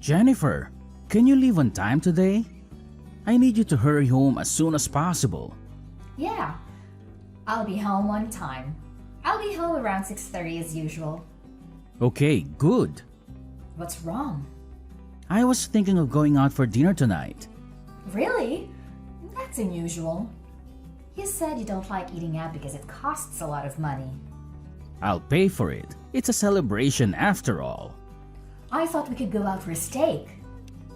Jennifer, can you leave on time today? I need you to hurry home as soon as possible. Yeah, I'll be home on time. I'll be home around 6:30 as usual. Okay, good. What's wrong? I was thinking of going out for dinner tonight. Really? That's unusual. You said you don't like eating out because it costs a lot of money. I'll pay for it. It's a celebration after all. I thought we could go out for a steak.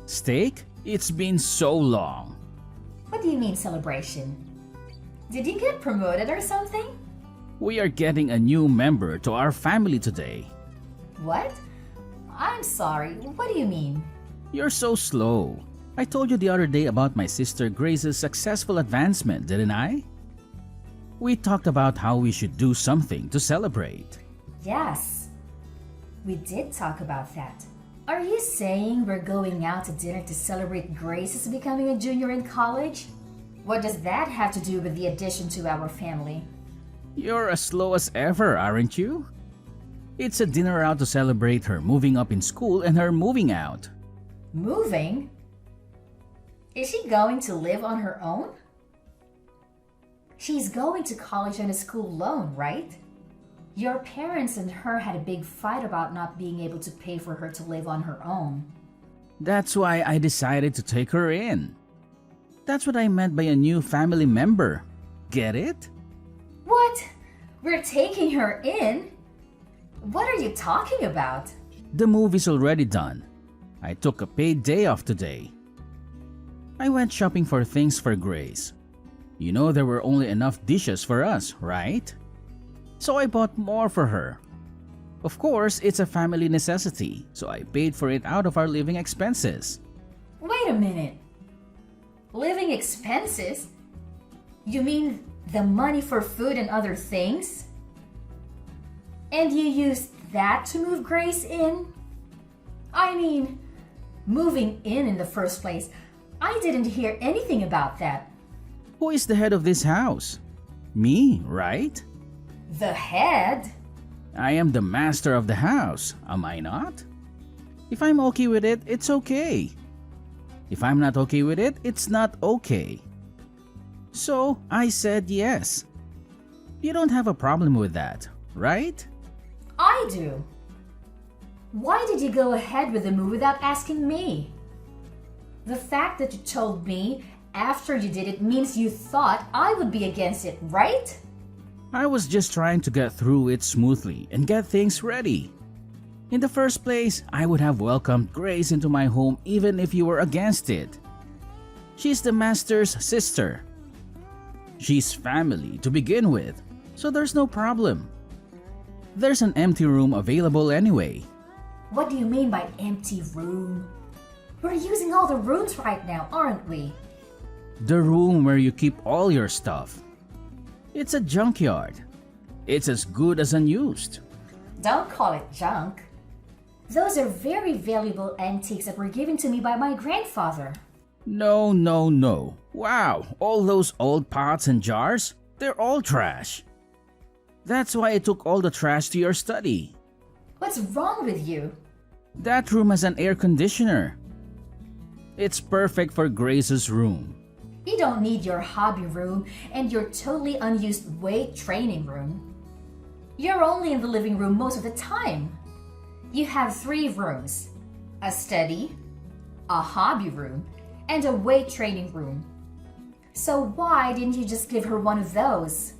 Steak? It's been so long. What do you mean celebration? Did you get promoted or something? We are getting a new member to our family today. What? I'm sorry, what do you mean? You're so slow. I told you the other day about my sister Grace's successful advancement, didn't I? We talked about how we should do something to celebrate. Yes, we did talk about that. Are you saying we're going out to dinner to celebrate Grace's becoming a junior in college? What does that have to do with the addition to our family? You're as slow as ever, aren't you? It's a dinner out to celebrate her moving up in school and her moving out. Moving? Is she going to live on her own? She's going to college on a school loan, right? Your parents and her had a big fight about not being able to pay for her to live on her own. That's why I decided to take her in. That's what I meant by a new family member. Get it? What? We're taking her in? What are you talking about? The move is already done. I took a paid day off today. I went shopping for things for Grace. You know there were only enough dishes for us, right? So I bought more for her. Of course, it's a family necessity, so I paid for it out of our living expenses. Wait a minute. Living expenses? You mean the money for food and other things? And you used that to move Grace in? I mean, moving in the first place. I didn't hear anything about that. Who is the head of this house? Me, right? The head? I am the master of the house, am I not? If I'm okay with it, it's okay. If I'm not okay with it, it's not okay. So I said yes. You don't have a problem with that, right? I do. Why did you go ahead with the move without asking me? The fact that you told me after you did it means you thought I would be against it, right? I was just trying to get through it smoothly and get things ready. In the first place, I would have welcomed Grace into my home even if you were against it. She's the master's sister. She's family to begin with, so there's no problem. There's an empty room available anyway. What do you mean by empty room? We're using all the rooms right now, aren't we? The room where you keep all your stuff. It's a junkyard. It's as good as unused. Don't call it junk. Those are very valuable antiques that were given to me by my grandfather. No, no, no. Wow, all those old pots and jars? They're all trash. That's why I took all the trash to your study. What's wrong with you? That room has an air conditioner. It's perfect for Grace's room. You don't need your hobby room and your totally unused weight training room. You're only in the living room most of the time. You have 3 rooms: a study, a hobby room, and a weight training room. So why didn't you just give her one of those?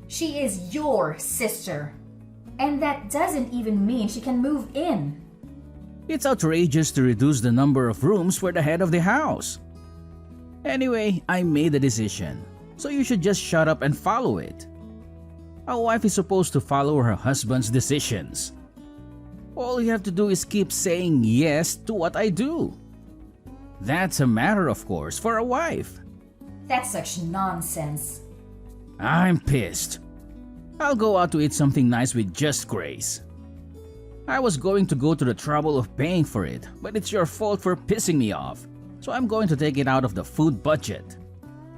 She is your sister, and that doesn't even mean she can move in. It's outrageous to reduce the number of rooms for the head of the house. Anyway, I made a decision, so you should just shut up and follow it. A wife is supposed to follow her husband's decisions. All you have to do is keep saying yes to what I do. That's a matter, of course, for a wife. That's such nonsense. I'm pissed. I'll go out to eat something nice with just Grace. I was going to go to the trouble of paying for it, but it's your fault for pissing me off, so I'm going to take it out of the food budget.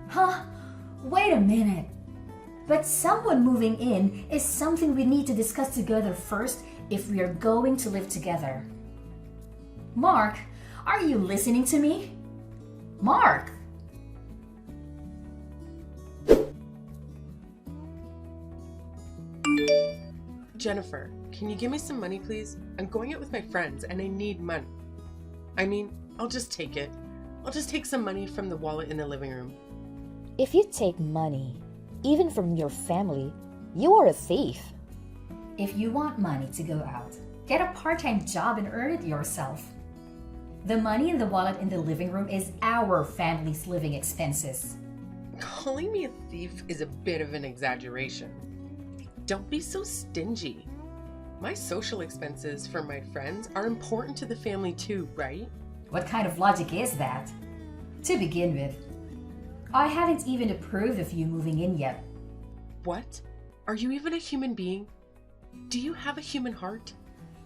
Huh? Wait a minute. But someone moving in is something we need to discuss together first if we are going to live together. Mark, are you listening to me? Mark! Jennifer, can you give me some money, please? I'm going out with my friends and I need money. I mean, I'll just take it. I'll just take some money from the wallet in the living room. If you take money, even from your family, you are a thief. If you want money to go out, get a part-time job and earn it yourself. The money in the wallet in the living room is our family's living expenses. Calling me a thief is a bit of an exaggeration. Don't be so stingy. My social expenses for my friends are important to the family too, right? What kind of logic is that? To begin with, I haven't even approved of you moving in yet. What? Are you even a human being? Do you have a human heart?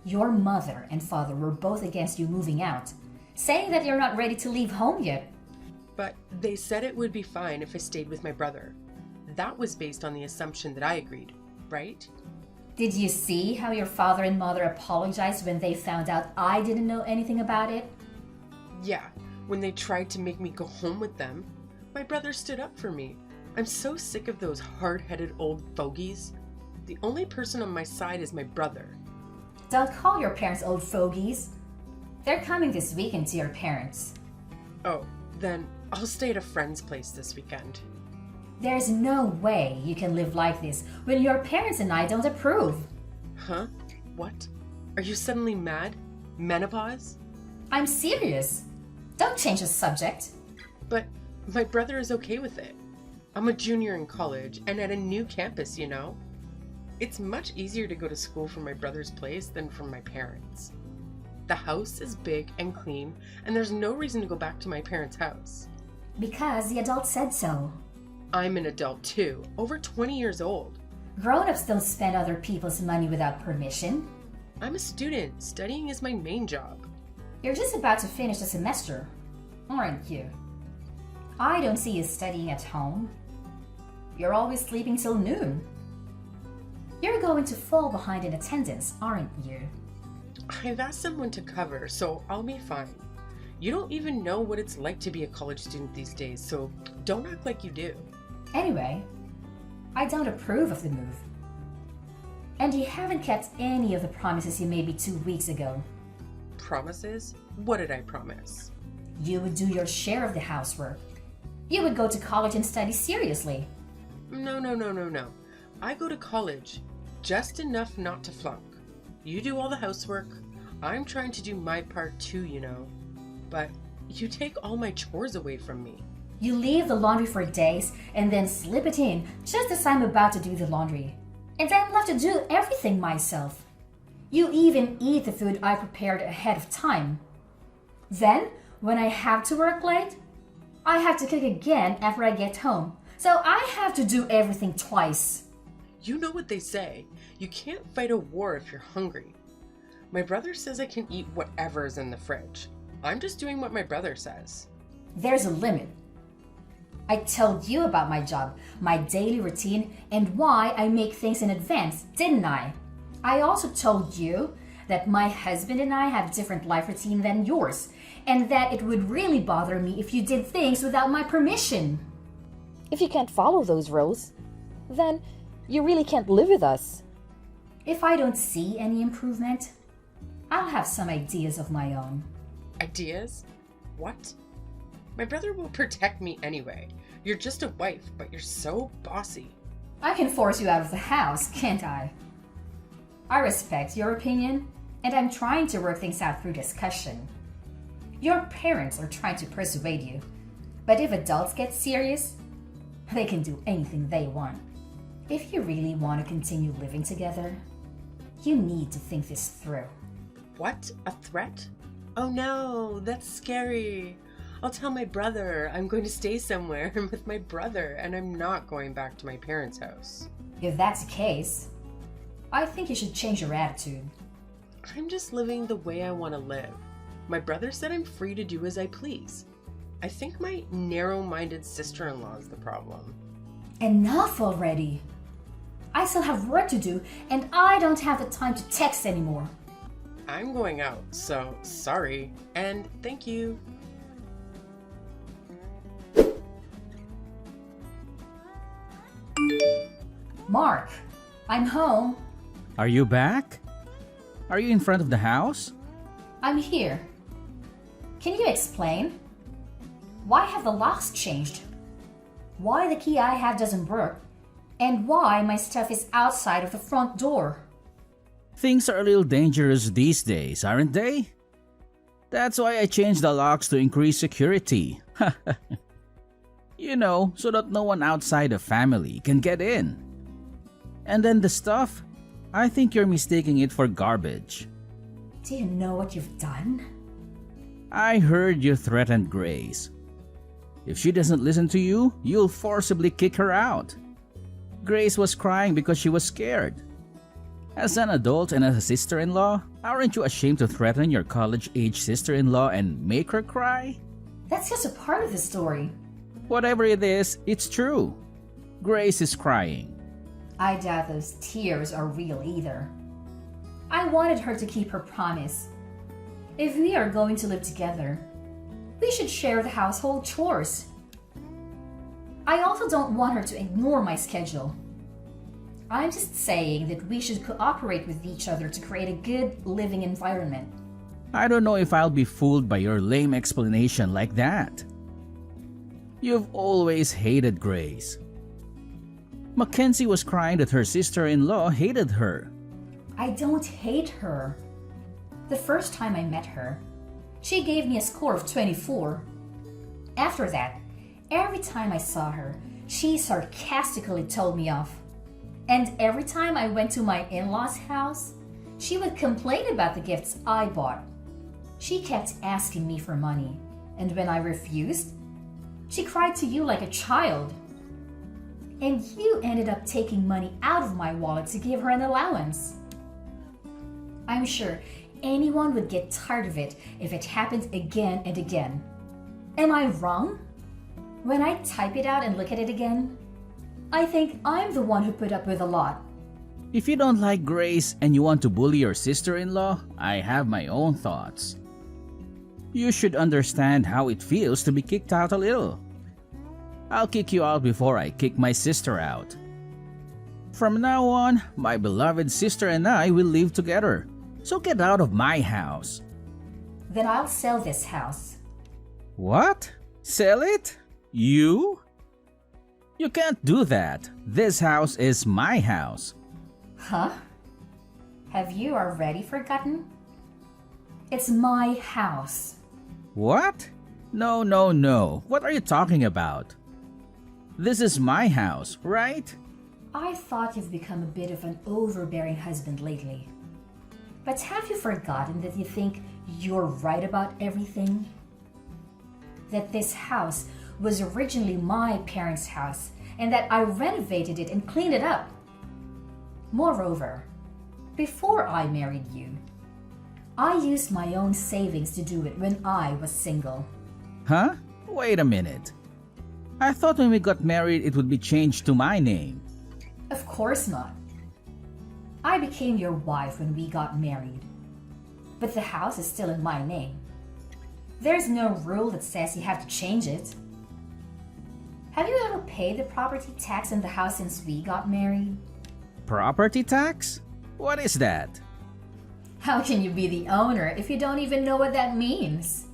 Your mother and father were both against you moving out, saying that you're not ready to leave home yet. But they said it would be fine if I stayed with my brother. That was based on the assumption that I agreed, right? Did you see how your father and mother apologized when they found out I didn't know anything about it? Yeah, when they tried to make me go home with them, my brother stood up for me. I'm so sick of those hard-headed old fogies. The only person on my side is my brother. Don't call your parents old fogies. They're coming this weekend to your parents. Oh, then I'll stay at a friend's place this weekend. There's no way you can live like this when your parents and I don't approve. Huh? What? Are you suddenly mad? Menopause? I'm serious. Don't change the subject. But my brother is okay with it. I'm a junior in college and at a new campus, you know? It's much easier to go to school from my brother's place than from my parents'. The house is big and clean, and there's no reason to go back to my parents' house. Because the adult said so. I'm an adult too, over 20 years old. Grown-ups don't spend other people's money without permission. I'm a student. Studying is my main job. You're just about to finish the semester, aren't you? I don't see you studying at home. You're always sleeping till noon. You're going to fall behind in attendance, aren't you? I've asked someone to cover, so I'll be fine. You don't even know what it's like to be a college student these days, so don't act like you do. Anyway, I don't approve of the move. And you haven't kept any of the promises you made me 2 weeks ago. Promises? What did I promise? You would do your share of the housework. You would go to college and study seriously. No. I go to college, just enough not to flunk. You do all the housework. I'm trying to do my part too, you know. But you take all my chores away from me. You leave the laundry for days and then slip it in just as I'm about to do the laundry. And I'm left to do everything myself. You even eat the food I prepared ahead of time. Then, when I have to work late, I have to cook again after I get home. So I have to do everything twice. You know what they say. You can't fight a war if you're hungry. My brother says I can eat whatever is in the fridge. I'm just doing what my brother says. There's a limit. I told you about my job, my daily routine, and why I make things in advance, didn't I? I also told you that my husband and I have different life routine than yours, and that it would really bother me if you did things without my permission. If you can't follow those rules, then you really can't live with us. If I don't see any improvement, I'll have some ideas of my own. Ideas? What? My brother will protect me anyway. You're just a wife, but you're so bossy. I can force you out of the house, can't I? I respect your opinion, and I'm trying to work things out through discussion. Your parents are trying to persuade you, but if adults get serious, they can do anything they want. If you really want to continue living together, you need to think this through. What? A threat? Oh no, that's scary. I'll tell my brother I'm going to stay somewhere with my brother and I'm not going back to my parents' house. If that's the case, I think you should change your attitude. I'm just living the way I want to live. My brother said I'm free to do as I please. I think my narrow-minded sister-in-law is the problem. Enough already. I still have work to do and I don't have the time to text anymore. I'm going out, so sorry, and thank you. Mark, I'm home. Are you back? Are you in front of the house? I'm here. Can you explain? Why have the locks changed? Why the key I have doesn't work? And why my stuff is outside of the front door? Things are a little dangerous these days, aren't they? That's why I changed the locks to increase security. You know, so that no one outside the family can get in. And then the stuff, I think you're mistaking it for garbage. Do you know what you've done? I heard you threatened Grace. If she doesn't listen to you, you'll forcibly kick her out. Grace was crying because she was scared. As an adult and as a sister-in-law, aren't you ashamed to threaten your college-age sister-in-law and make her cry? That's just a part of the story. Whatever it is, it's true. Grace is crying. I doubt those tears are real either. I wanted her to keep her promise. If we are going to live together, we should share the household chores. I also don't want her to ignore my schedule. I'm just saying that we should cooperate with each other to create a good living environment. I don't know if I'll be fooled by your lame explanation like that. You've always hated Grace. Mackenzie was crying that her sister-in-law hated her. I don't hate her. The first time I met her, she gave me a score of 24. After that, every time I saw her, she sarcastically told me off. And every time I went to my in-laws' house, she would complain about the gifts I bought. She kept asking me for money, and when I refused, she cried to you like a child. And you ended up taking money out of my wallet to give her an allowance. I'm sure anyone would get tired of it if it happened again and again. Am I wrong? When I type it out and look at it again, I think I'm the one who put up with a lot. If you don't like Grace and you want to bully your sister-in-law, I have my own thoughts. You should understand how it feels to be kicked out a little. I'll kick you out before I kick my sister out. From now on, my beloved sister and I will live together. So get out of my house. Then I'll sell this house. What? Sell it? You? You can't do that. This house is my house. Huh? Have you already forgotten? It's my house. What? No. What are you talking about? This is my house, right? I thought you've become a bit of an overbearing husband lately. But have you forgotten that you think you're right about everything? That this house was originally my parents' house and that I renovated it and cleaned it up. Moreover, before I married you, I used my own savings to do it when I was single. Huh? Wait a minute. I thought when we got married it would be changed to my name. Of course not. I became your wife when we got married. But the house is still in my name. There's no rule that says you have to change it. Have you ever paid the property tax in the house since we got married? Property tax? What is that? How can you be the owner if you don't even know what that means?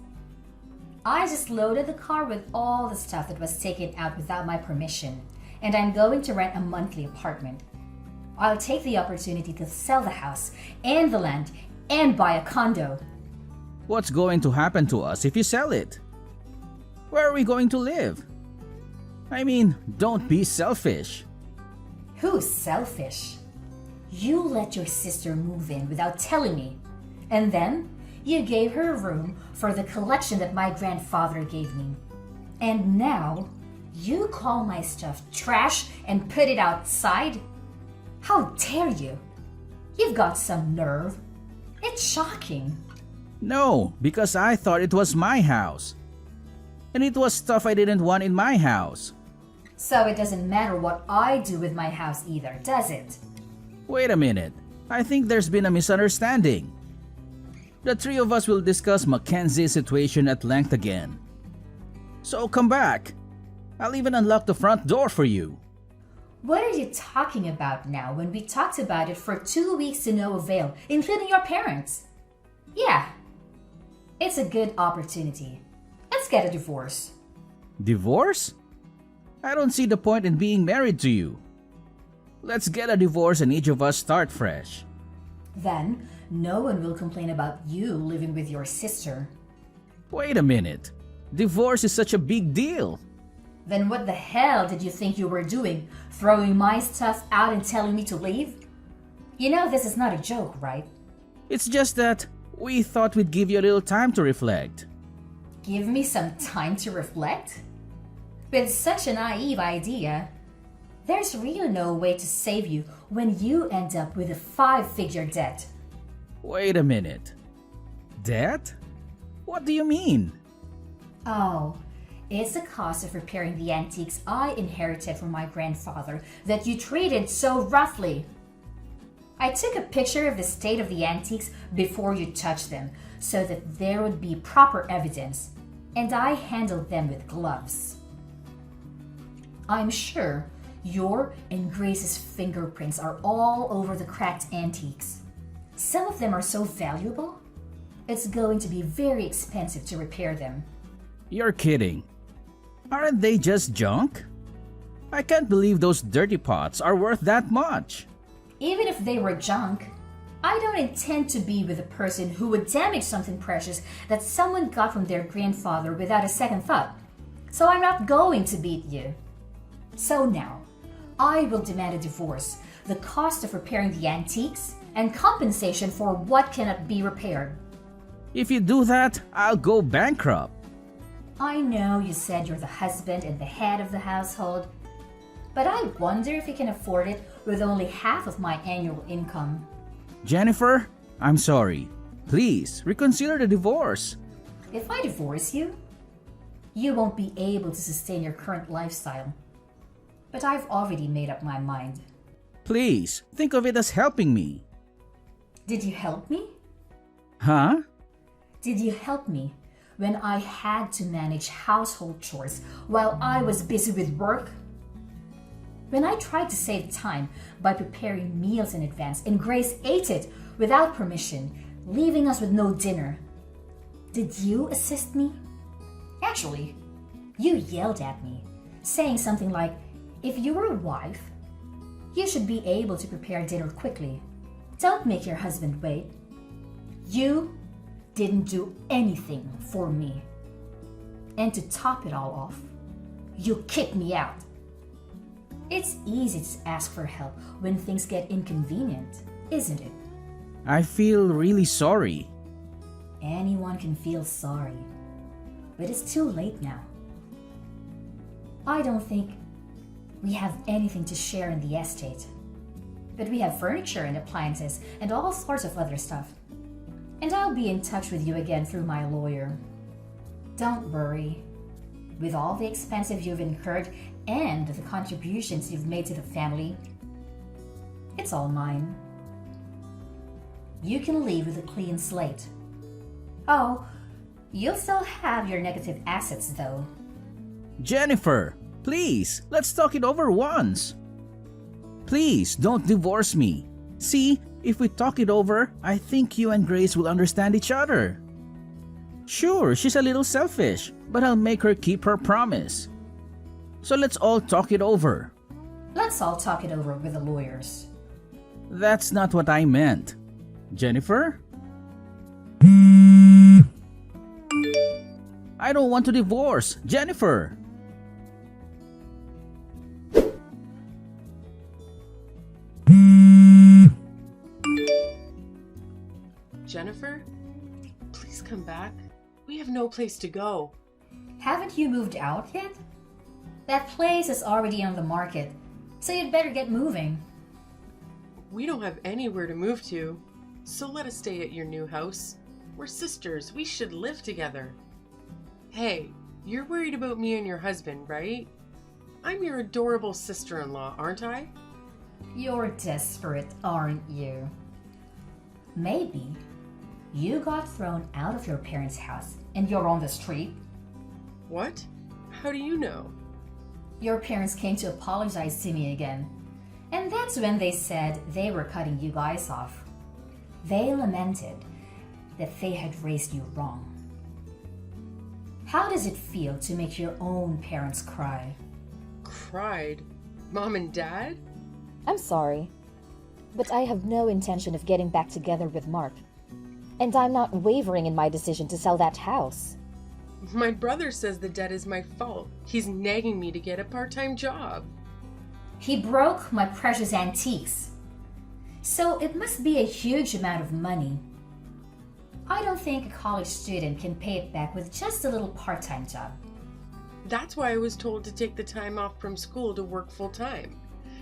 I just loaded the car with all the stuff that was taken out without my permission, and I'm going to rent a monthly apartment. I'll take the opportunity to sell the house and the land and buy a condo. What's going to happen to us if you sell it? Where are we going to live? I mean, don't be selfish. Who's selfish? You let your sister move in without telling me, and then you gave her a room for the collection that my grandfather gave me. And now you call my stuff trash and put it outside? How dare you? You've got some nerve. It's shocking. No, because I thought it was my house. And it was stuff I didn't want in my house. So it doesn't matter what I do with my house either, does it? Wait a minute. I think there's been a misunderstanding. the three of us will discuss Mackenzie's situation at length again. So come back. I'll even unlock the front door for you. What are you talking about now when we talked about it for 2 weeks to no avail, including your parents? Yeah, it's a good opportunity. Let's get a divorce. Divorce? I don't see the point in being married to you. Let's get a divorce and each of us start fresh. Then, no one will complain about you living with your sister. Wait a minute. Divorce is such a big deal. Then what the hell did you think you were doing? Throwing my stuff out and telling me to leave? You know this is not a joke, right? It's just that we thought we'd give you a little time to reflect. Give me some time to reflect? With such a naive idea, there's really no way to save you when you end up with a 5-figure debt. Wait a minute. Debt? What do you mean? Oh, it's the cost of repairing the antiques I inherited from my grandfather that you treated so roughly. I took a picture of the state of the antiques before you touched them so that there would be proper evidence, and I handled them with gloves. I'm sure your and Grace's fingerprints are all over the cracked antiques. Some of them are so valuable, it's going to be very expensive to repair them. You're kidding. Aren't they just junk? I can't believe those dirty pots are worth that much. Even if they were junk, I don't intend to be with a person who would damage something precious that someone got from their grandfather without a second thought. So I'm not going to beat you. So now, I will demand a divorce, the cost of repairing the antiques, and compensation for what cannot be repaired. If you do that, I'll go bankrupt. I know you said you're the husband and the head of the household, but I wonder if you can afford it with only half of my annual income. Jennifer, I'm sorry. Please, reconsider the divorce. If I divorce you, you won't be able to sustain your current lifestyle. But I've already made up my mind. Please, think of it as helping me. Did you help me? Huh? Did you help me when I had to manage household chores while I was busy with work? When I tried to save time by preparing meals in advance and Grace ate it without permission, leaving us with no dinner, did you assist me? Actually, you yelled at me, saying something like, if you were a wife, you should be able to prepare dinner quickly. Don't make your husband wait. You didn't do anything for me. And to top it all off, you kicked me out. It's easy to ask for help when things get inconvenient, isn't it? I feel really sorry. Anyone can feel sorry, but it's too late now. I don't think we have anything to share in the estate, but we have furniture and appliances and all sorts of other stuff. And I'll be in touch with you again through my lawyer. Don't worry. With all the expenses you've incurred and the contributions you've made to the family, it's all mine. You can leave with a clean slate. Oh, you'll still have your negative assets though. Jennifer, please, let's talk it over once. Please, don't divorce me. See, if we talk it over, I think you and Grace will understand each other. Sure, she's a little selfish, but I'll make her keep her promise. So let's all talk it over. Let's all talk it over with the lawyers. That's not what I meant. Jennifer? I don't want to divorce. Jennifer! Jennifer, please come back. We have no place to go. Haven't you moved out yet? That place is already on the market, so you'd better get moving. We don't have anywhere to move to, so let us stay at your new house. We're sisters. We should live together. Hey, you're worried about me and your husband, right? I'm your adorable sister-in-law, aren't I? You're desperate, aren't you? Maybe, You got thrown out of your parents' house and you're on the street. What? How do you know? Your parents came to apologize to me again. And that's when they said they were cutting you guys off. They lamented that they had raised you wrong. How does it feel to make your own parents cry? Cried? Mom and Dad? I'm sorry, but I have no intention of getting back together with Mark. And I'm not wavering in my decision to sell that house. My brother says the debt is my fault. He's nagging me to get a part-time job. He broke my precious antiques. So it must be a huge amount of money. I don't think a college student can pay it back with just a little part-time job. That's why I was told to take the time off from school to work full-time.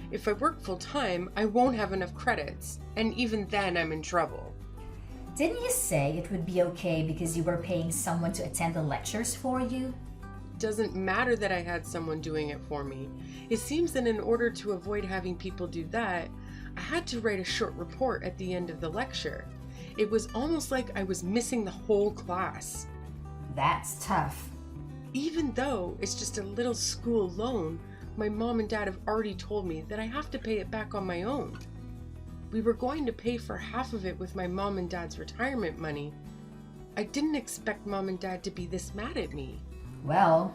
If I work full-time, I won't have enough credits, and even then I'm in trouble. Didn't you say it would be okay because you were paying someone to attend the lectures for you? Doesn't matter that I had someone doing it for me. It seems that in order to avoid having people do that, I had to write a short report at the end of the lecture. It was almost like I was missing the whole class. That's tough. Even though it's just a little school loan, my mom and dad have already told me that I have to pay it back on my own. We were going to pay for half of it with my mom and dad's retirement money. I didn't expect mom and dad to be this mad at me. Well,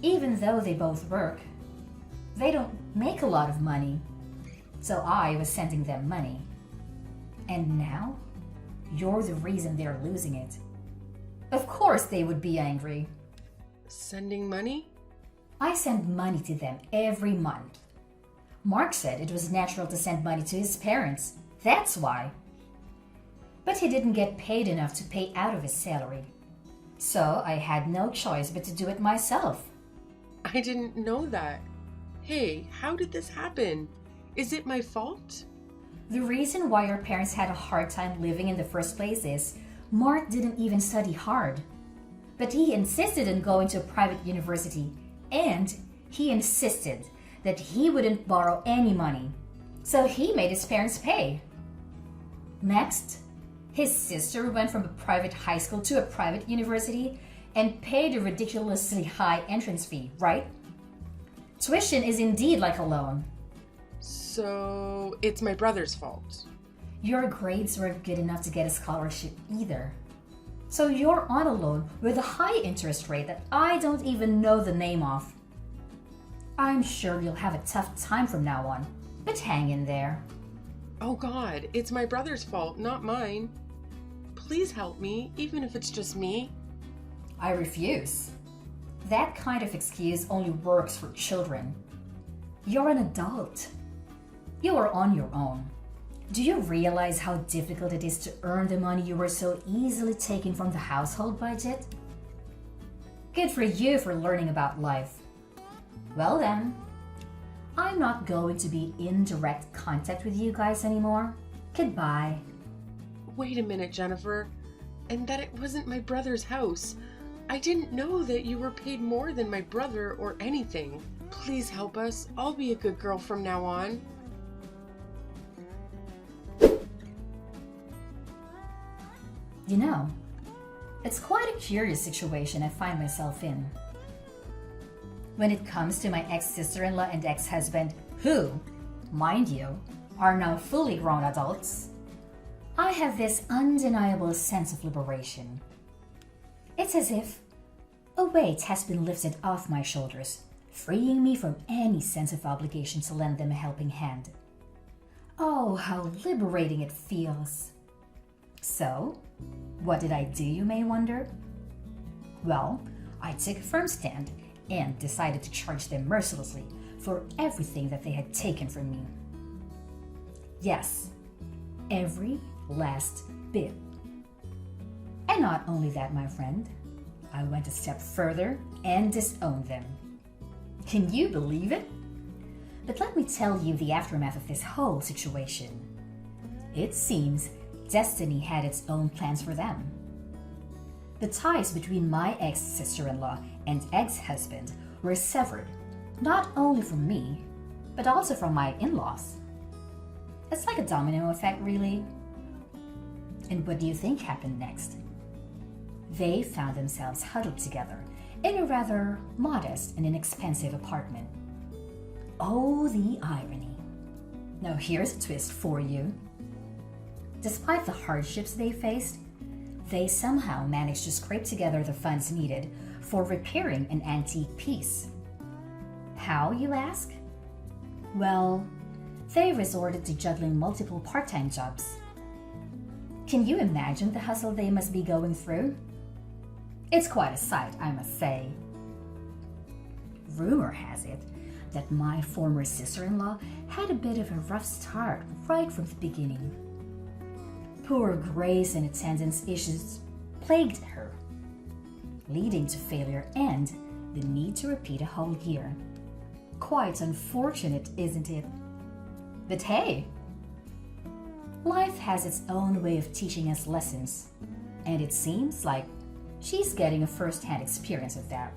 even though they both work, they don't make a lot of money. So I was sending them money. And now, you're the reason they're losing it. Of course they would be angry. Sending money? I send money to them every month. Mark said it was natural to send money to his parents. That's why. But he didn't get paid enough to pay out of his salary. So I had no choice but to do it myself. I didn't know that. Hey, how did this happen? Is it my fault? The reason why your parents had a hard time living in the first place is Mark didn't even study hard. But he insisted on going to a private university, and he insisted that he wouldn't borrow any money. So he made his parents pay. Next, his sister went from a private high school to a private university and paid a ridiculously high entrance fee, right? Tuition is indeed like a loan. So it's my brother's fault. Your grades weren't good enough to get a scholarship either. So you're on a loan with a high interest rate that I don't even know the name of. I'm sure you'll have a tough time from now on, but hang in there. Oh God, it's my brother's fault, not mine. Please help me, even if it's just me. I refuse. That kind of excuse only works for children. You're an adult. You are on your own. Do you realize how difficult it is to earn the money you were so easily taking from the household budget? Good for you for learning about life. Well then, I'm not going to be in direct contact with you guys anymore. Goodbye. Wait a minute, Jennifer. And that it wasn't my brother's house. I didn't know that you were paid more than my brother or anything. Please help us. I'll be a good girl from now on. You know, it's quite a curious situation I find myself in. When it comes to my ex-sister-in-law and ex-husband, who, mind you, are now fully grown adults, I have this undeniable sense of liberation. It's as if a weight has been lifted off my shoulders, freeing me from any sense of obligation to lend them a helping hand. Oh, how liberating it feels. So, what did I do, you may wonder? Well, I took a firm stand and decided to charge them mercilessly for everything that they had taken from me. Yes, every last bit. And not only that, my friend, I went a step further and disowned them. Can you believe it? But let me tell you the aftermath of this whole situation. It seems destiny had its own plans for them. The ties between my ex-sister-in-law and ex-husband were severed, not only from me, but also from my in-laws. It's like a domino effect, really. And what do you think happened next? They found themselves huddled together in a rather modest and inexpensive apartment. Oh, the irony. Now here's a twist for you. Despite the hardships they faced, they somehow managed to scrape together the funds needed for repairing an antique piece. How, you ask? Well, they resorted to juggling multiple part-time jobs. Can you imagine the hustle they must be going through? It's quite a sight, I must say. Rumor has it that my former sister-in-law had a bit of a rough start right from the beginning. Poor grace and attendance issues plagued her, leading to failure and the need to repeat a whole year. Quite unfortunate, isn't it? But hey, life has its own way of teaching us lessons, and it seems like she's getting a first-hand experience of that.